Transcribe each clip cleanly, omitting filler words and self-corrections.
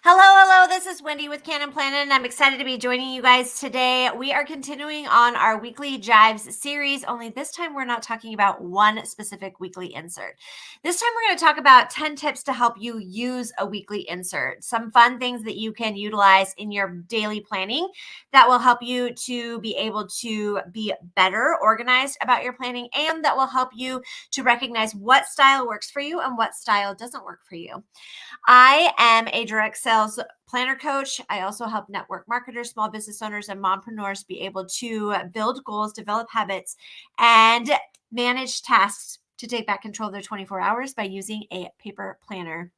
Hello, this is Wendy with Canon Planet, and I'm excited to be joining you guys today. We are continuing on our Weekly Jives series, only this time we're not talking about one specific weekly insert. This time we're going to talk about 10 tips to help you use a weekly insert, some fun things that you can utilize in your daily planning that will help you to be able to be better organized about your planning, and that will help you to recognize what style works for you and what style doesn't work for you. I am a direct sales planner coach. I also help network marketers, small business owners, and mompreneurs be able to build goals, develop habits, and manage tasks to take back control of their 24 hours by using a paper planner.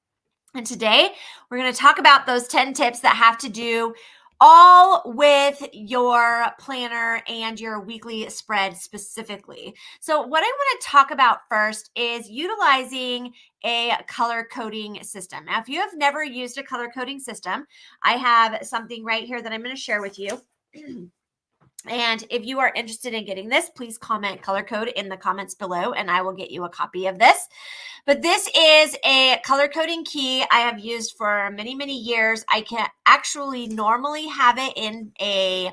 And today we're going to talk about those 10 tips that have to do all with your planner and your weekly spread specifically. So what I want to talk about first is utilizing a color coding system. Now, if you have never used a color coding system, I have something right here that I'm going to share with you. And if you are interested in getting this, please comment color code in the comments below and I will get you a copy of this. But this is a color coding key I have used for many, many years. I can actually normally have it in a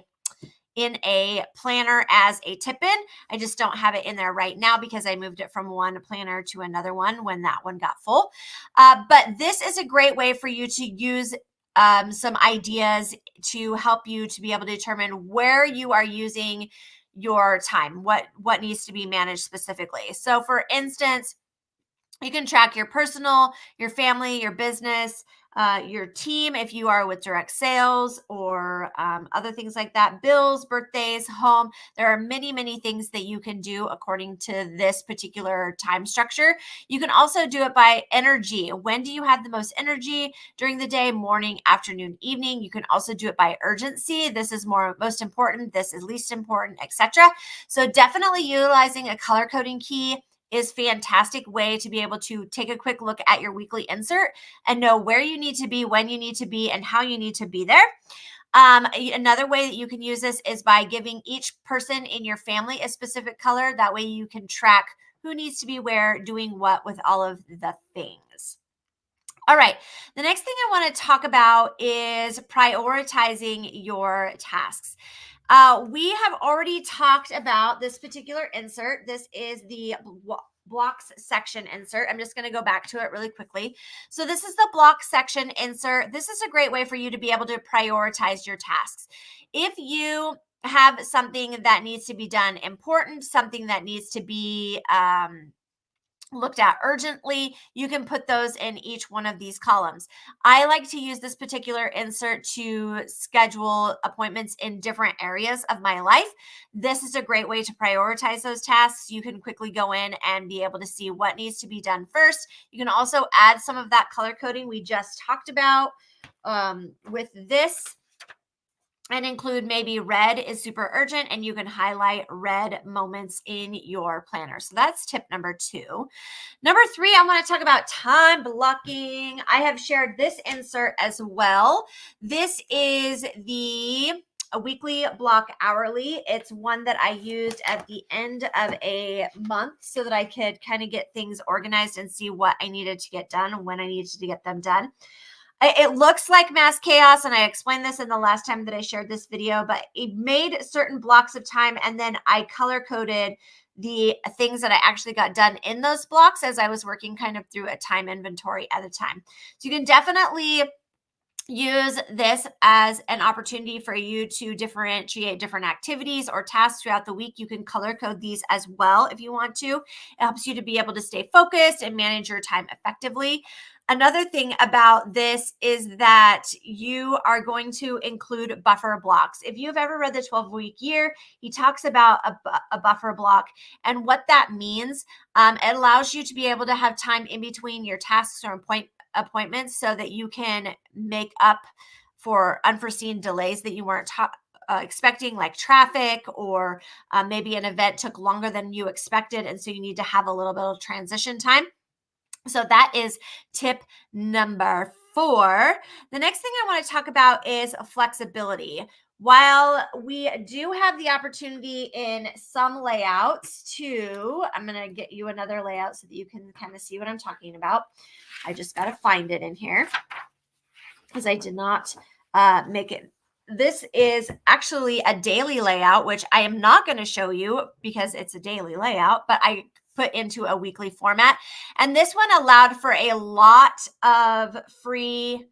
planner as a tip-in. I just don't have it in there right now because I moved it from one planner to another one when that one got full. But this is a great way for you to use some ideas to help you to be able to determine where you are using your time, what needs to be managed specifically. So for instance, you can track your personal, your family, your business, your team, if you are with direct sales or other things like that, bills, birthdays, home. There are many, many things that you can do according to this particular time structure. You can also do it by energy. When do you have the most energy during the day? Morning, afternoon, evening. You can also do it by urgency. This is most important. This is least important, etc. So definitely utilizing a color coding key is a fantastic way to be able to take a quick look at your weekly insert and know where you need to be, when you need to be, and how you need to be there. Another way that you can use this is by giving each person in your family a specific color. That way you can track who needs to be where, doing what with all of the things. All right, the next thing I want to talk about is prioritizing your tasks. We have already talked about this particular insert. This is the blocks section insert. I'm just going to go back to it really quickly. So this is the block section insert. This is a great way for you to be able to prioritize your tasks. If you have something that needs to be done important, something that needs to be looked at urgently, you can put those in each one of these columns. I like to use this particular insert to schedule appointments in different areas of my life. This is a great way to prioritize those tasks. You can quickly go in and be able to see what needs to be done first. You can also add some of that color coding we just talked about with this, and include maybe red is super urgent, and you can highlight red moments in your planner. So that's tip number 2. Number 3, I want to talk about time blocking. I have shared this insert as well. This is the weekly block hourly. It's one that I used at the end of a month so that I could kind of get things organized and see what I needed to get done and when I needed to get them done. It looks like mass chaos, and I explained this in the last time that I shared this video, but it made certain blocks of time, and then I color-coded the things that I actually got done in those blocks as I was working kind of through a time inventory at a time. So you can definitely use this as an opportunity for you to differentiate different activities or tasks throughout the week. You can color code these as well if you want to. It helps you to be able to stay focused and manage your time effectively. Another thing about this is that you are going to include buffer blocks. If you've ever read the 12-week year, he talks about a buffer block, and what that means, it allows you to be able to have time in between your tasks or appointments so that you can make up for unforeseen delays that you weren't expecting, like traffic, or maybe an event took longer than you expected, and so you need to have a little bit of transition time. So that is tip number 4. The next thing I want to talk about is flexibility. While we do have the opportunity in some layouts I'm going to get you another layout so that you can kind of see what I'm talking about. I just got to find it in here. because I did not make it. This is actually a daily layout, which I am not going to show you because it's a daily layout, but I put into a weekly format. And this one allowed for a lot of free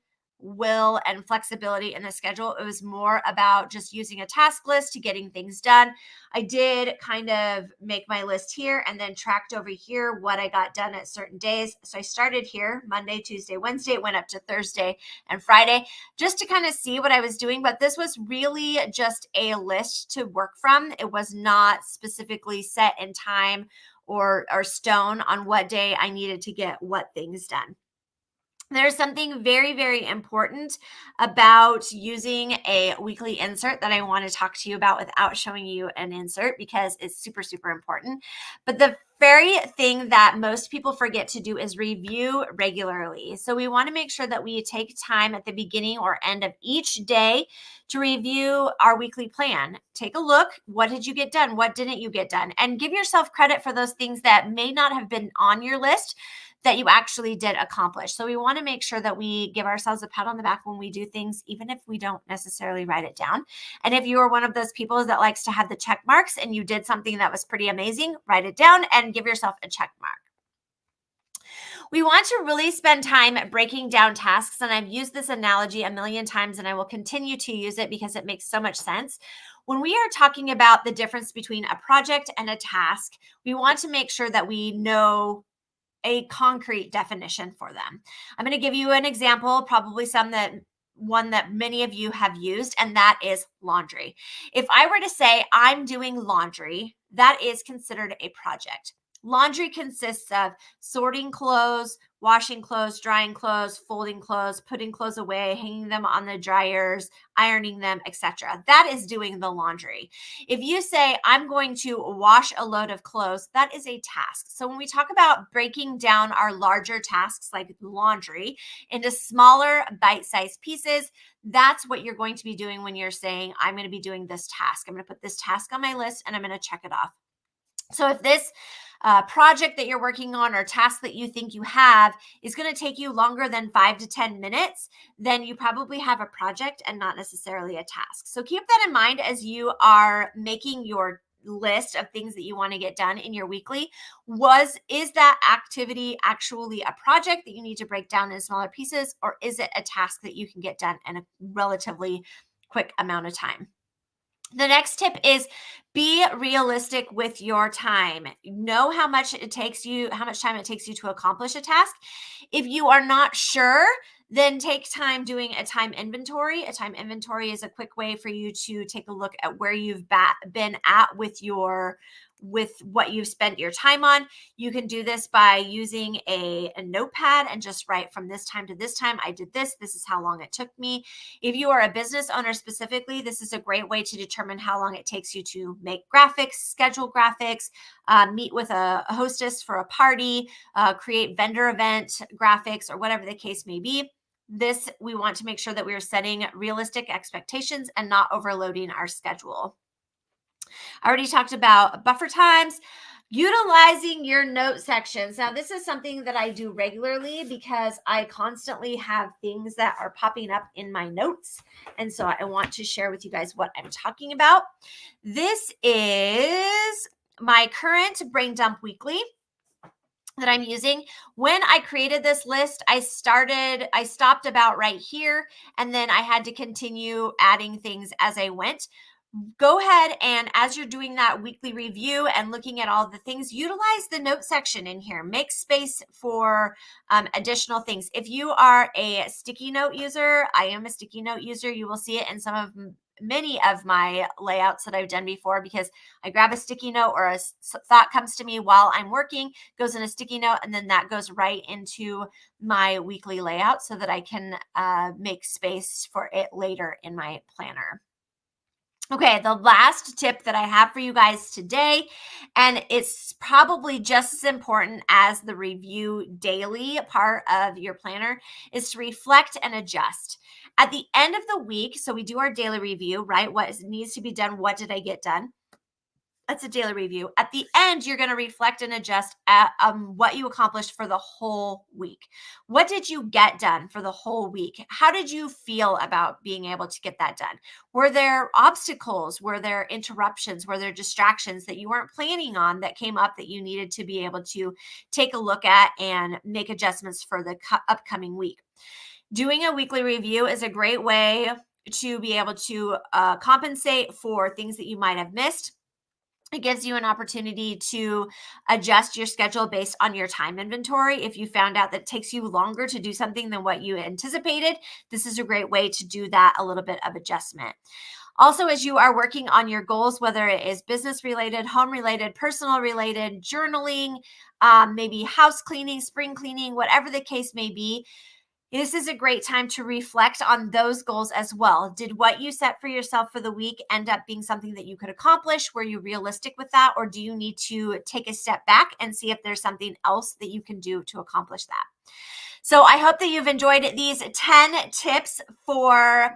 will and flexibility in the schedule. It was more about just using a task list to getting things done. I did kind of make my list here and then tracked over here what I got done at certain days. So I started here Monday, Tuesday, Wednesday, went up to Thursday and Friday just to kind of see what I was doing. But this was really just a list to work from. It was not specifically set in time or stone on what day I needed to get what things done. There's something very, very important about using a weekly insert that I want to talk to you about without showing you an insert because it's super, super important. But the very thing that most people forget to do is review regularly. So we want to make sure that we take time at the beginning or end of each day to review our weekly plan. Take a look. What did you get done? What didn't you get done? And give yourself credit for those things that may not have been on your list that you actually did accomplish. So we want to make sure that we give ourselves a pat on the back when we do things, even if we don't necessarily write it down. And if you are one of those people that likes to have the check marks and you did something that was pretty amazing, write it down and give yourself a check mark. We want to really spend time breaking down tasks. And I've used this analogy a million times and I will continue to use it because it makes so much sense. When we are talking about the difference between a project and a task, we want to make sure that we know a concrete definition for them. I'm going to give you an example, probably one that many of you have used, and that is laundry. If I were to say I'm doing laundry, that is considered a project. Laundry consists of sorting clothes, washing clothes, drying clothes, folding clothes, putting clothes away, hanging them on the dryers, ironing them, etc. That is doing the laundry. If you say, I'm going to wash a load of clothes, that is a task. So when we talk about breaking down our larger tasks like laundry into smaller bite-sized pieces, that's what you're going to be doing when you're saying, I'm going to be doing this task. I'm going to put this task on my list and I'm going to check it off. So if this project that you're working on or task that you think you have is going to take you longer than 5 to 10 minutes, then you probably have a project and not necessarily a task. So keep that in mind as you are making your list of things that you want to get done in your weekly. Is that activity actually a project that you need to break down in smaller pieces, or is it a task that you can get done in a relatively quick amount of time? The next tip is be realistic with your time. Know how much time it takes you to accomplish a task. If you are not sure, then take time doing a time inventory. A time inventory is a quick way for you to take a look at where you've been at with what you've spent your time on. You can do this by using a notepad and just write from this time to this time, I did this. This is how long it took me. If you are a business owner specifically, this is a great way to determine how long it takes you to make graphics, schedule graphics, meet with a hostess for a party, create vendor event graphics, or whatever the case may be. We want to make sure that we are setting realistic expectations and not overloading our schedule. I already talked about buffer times. Utilizing your note sections. Now, this is something that I do regularly because I constantly have things that are popping up in my notes. And so I want to share with you guys what I'm talking about. This is my current Brain Dump Weekly that I'm using. When I created this list, I stopped about right here, and then I had to continue adding things as I went. Go ahead and as you're doing that weekly review and looking at all the things, utilize the note section in here. Make space for additional things. If you are a sticky note user, I am a sticky note user. You will see it in many of my layouts that I've done before, because I grab a sticky note or a thought comes to me while I'm working, goes in a sticky note, and then that goes right into my weekly layout so that I can make space for it later in my planner. Okay, the last tip that I have for you guys today, and it's probably just as important as the review daily part of your planner, is to reflect and adjust. At the end of the week, so we do our daily review, right? What needs to be done? What did I get done? That's a daily review. At the end, you're going to reflect and adjust at what you accomplished for the whole week. What did you get done for the whole week? How did you feel about being able to get that done? Were there obstacles? Were there interruptions? Were there distractions that you weren't planning on that came up that you needed to be able to take a look at and make adjustments for the upcoming week? Doing a weekly review is a great way to be able to compensate for things that you might have missed. It gives you an opportunity to adjust your schedule based on your time inventory. If you found out that it takes you longer to do something than what you anticipated, this is a great way to do that, a little bit of adjustment. Also, as you are working on your goals, whether it is business related, home related, personal related, journaling, maybe house cleaning, spring cleaning, whatever the case may be, this is a great time to reflect on those goals as well. Did what you set for yourself for the week end up being something that you could accomplish? Were you realistic with that? Or do you need to take a step back and see if there's something else that you can do to accomplish that? So I hope that you've enjoyed these 10 tips for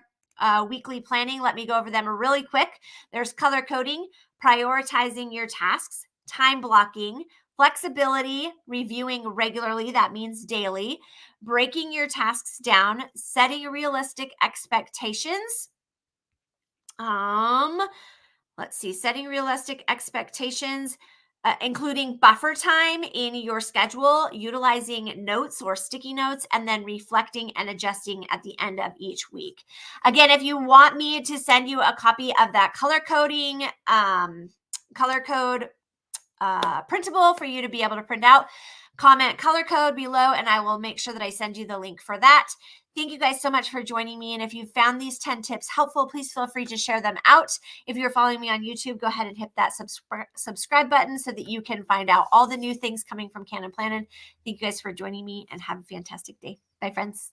weekly planning. Let me go over them really quick. There's color coding, prioritizing your tasks, time blocking, flexibility, reviewing regularly, that means daily, breaking your tasks down, setting realistic expectations. Setting realistic expectations, including buffer time in your schedule, utilizing notes or sticky notes, and then reflecting and adjusting at the end of each week. Again, if you want me to send you a copy of that color code printable for you to be able to print out, comment color code below and I will make sure that I send you the link for that. Thank you guys so much for joining me. And if you found these 10 tips helpful, please feel free to share them out. If you're following me on YouTube, go ahead and hit that subscribe button so that you can find out all the new things coming from Cannon Planning. Thank you guys for joining me and have a fantastic day. Bye, friends.